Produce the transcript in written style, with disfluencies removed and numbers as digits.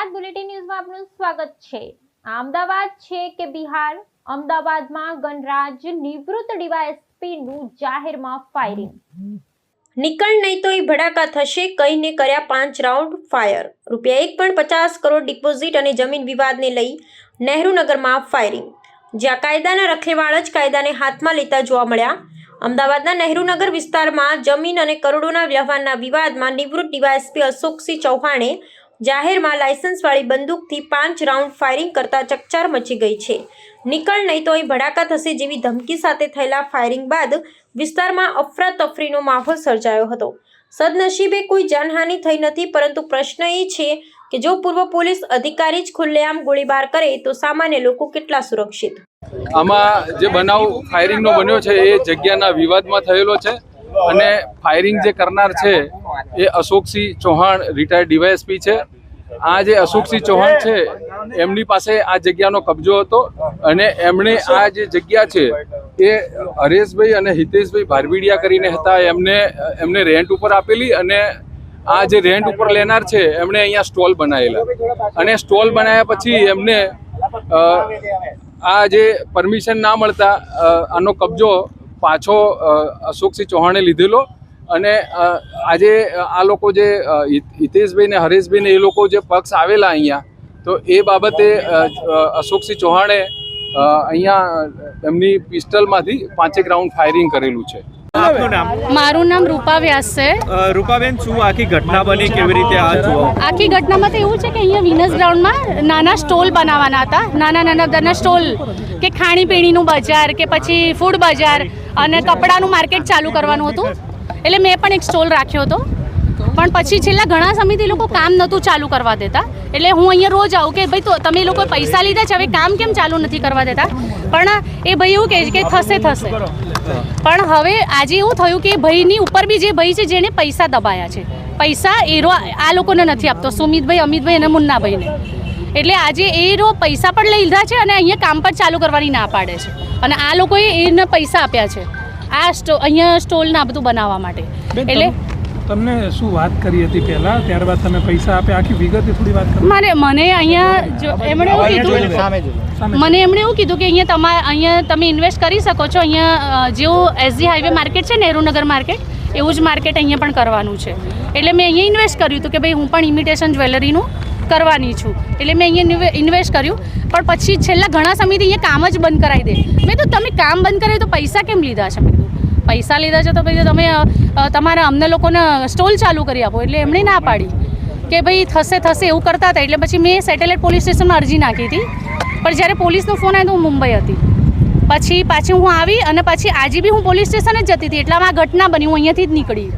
Gujarat bulletin ન્યૂઝમાં આપનું સ્વાગત છે। અમદાવાદ છે કે બિહાર, અમદાવાદમાં ગણરાજ નિવૃત્ત ડીવાયએસપીનું જાહેરમાં ફાયરિંગ। નીકળ નહીં તો એ ભડાકા થશે કહીને કર્યા 5 રાઉન્ડ ફાયર। ₹1.50 કરોડ ડિપોઝિટ અને જમીન વિવાદને લઈ નહેરુનગરમાં ફાયરિંગ, જ્યાં કાયદાના રખેવાળ જ કાયદાને હાથમાં લેતા જોવા મળ્યા। અમદાવાદના નહેરુનગર વિસ્તારમાં જમીન અને કરોડોના વ્યવહારના વિવાદમાં નિવૃત્ત ડીવાયએસપી અશોકસિંહ ચૌહાણે જાહેરમાં લાયસન્સવાળી બંદૂકથી 5 રાઉન્ડ ફાયરિંગ કરતા ચકચાર મચી ગઈ છે। નીકળ નહીં તો અહીં ભડાકા થશે જેવી ધમકી સાથે થયેલા ફાયરિંગ બાદ વિસ્તારમાં અફરાતફરીનો માહોલ સર્જાયો હતો। સદનસીબે કોઈ જાનહાનિ થઈ નથી, પરંતુ પ્રશ્ન એ છે કે જો પૂર્વ પોલીસ અધિકારી જ ખુલ્લેઆમ ગોળીબાર કરે તો સામાન્ય લોકો કેટલા સુરક્ષિત? આમાં જે બનાવ ફાયરિંગનો બન્યો છે એ જગ્યાના વિવાદમાં થયેલો છે અને ફાયરિંગ જે કરનાર છે એ અશોકસિંહ ચૌહાણ રિટાયર્ડ ડીવાયએસપી છે। આ જે અશોકસિંહ ચૌહાણ છે એમની પાસે આ જગ્યાનો કબજો હતો અને એમણે આ જે જગ્યા છે એ હરેશભાઈ અને હિતેશભાઈ ભારવીડિયા કરીને હતા, એમને રેન્ટ ઉપર આપેલી અને આ જે રેન્ટ ઉપર લેનાર છે એમણે અહીંયા સ્ટોલ બનાવેલા અને સ્ટોલ બનાવ્યા પછી એમને આ જે પરમિશન ના મળતા આનો કબજો પાછો અશોકસિંહ ચૌહાણે લીધેલો અને આજે આ લોકો જે હિતેશભાઈ ને હરેશભાઈ ને એ લોકો જે પક્ષ આવેલા અહીંયા, તો એ બાબતે અશોકસિંહ ચૌહાણે અહીંયા એમની પિસ્ટલમાંથી 5 રાઉન્ડ ફાયરિંગ કરેલું છે। મારું નામ રૂપા વ્યાસ છે। રૂપાબેન, શું આખી ઘટના બની, કેવી રીતે આ જુઓ? આખી ઘટનામાં તો એવું છે કે અહીંયા વિનસ ગ્રાઉન્ડમાં નાના સ્ટોલ બનાવવાના હતા, નાના સ્ટોલ કે ખાણીપીણીનું બજાર કે પછી ફૂડ બજાર અને કપડાનું માર્કેટ ચાલુ કરવાનું હતું। એટલે મેં પણ એક સ્ટોલ રાખ્યો હતો, પણ પછી છેલ્લા ઘણા સમયથી લોકો કામ નહોતું ચાલુ કરવા દેતા। એટલે હું અહીંયા રોજ આવું કે ભાઈ તો તમે લોકો પૈસા લીધા છે, હવે કામ કેમ ચાલુ નથી કરવા દેતા? પણ એ ભાઈ એવું કહે છે કે થશે, પણ હવે આજે એવું થયું કે ભાઈની ઉપર બી જે ભાઈ છે જેણે પૈસા દબાયા છે, પૈસા એરો આ લોકોને નથી આપતો, સુમિતભાઈ, અમિતભાઈ અને મુન્નાભાઈને। એટલે આજે એરો પૈસા પણ લઈ લીધા છે અને અહીંયા કામ પણ ચાલુ કરવાની ના પાડે છે અને આ લોકોએ એને પૈસા આપ્યા છે આ અહીંયા સ્ટોલના બધું બનાવવા માટે। એટલે તમને શું વાત કરી હતી પહેલા, ત્યારબાદ તમે પૈસા આપ્યા, આખી વિગતે થોડી વાત કરો। મને અહીંયા એમણે એવું કીધું કે અહીંયા તમે ઇન્વેસ્ટ કરી શકો છો, અહીંયા જેવું એસજી હાઈવે માર્કેટ છે નહેરુનગર માર્કેટ, એવું જ માર્કેટ અહીંયા પણ કરવાનું છે। એટલે મેં અહીંયા ઇન્વેસ્ટ કર્યું હતું કે ભાઈ હું પણ ઇમિટેશન જ્વેલરીનું કરવાની છું, એટલે મેં અહીંયા ઇન્વેસ્ટ કર્યું। પણ પછી છેલ્લા ઘણા સમયથી અહીંયા કામ જ બંધ કરાવી દે। મેં તો તમે કામ બંધ કરાવી તો પૈસા કેમ લીધા છે? મેં કીધું પૈસા લીધા છે તો પછી તમે તમારા અમને લોકોને સ્ટોલ ચાલુ કરી આપો। એટલે એમણે ના પાડી કે ભાઈ થશે એવું કરતા હતા। એટલે પછી મેં સેટેલાઇટ પોલીસ સ્ટેશનમાં અરજી નાખી હતી, પણ જ્યારે પોલીસનો ફોન આવ્યો તો હું મુંબઈ હતી। પછી પાછી હું આવી અને પછી આજે બી હું પોલીસ સ્ટેશન જ જતી હતી, એટલામાં આ ઘટના બની, હું અહીંયાથી જ નીકળી।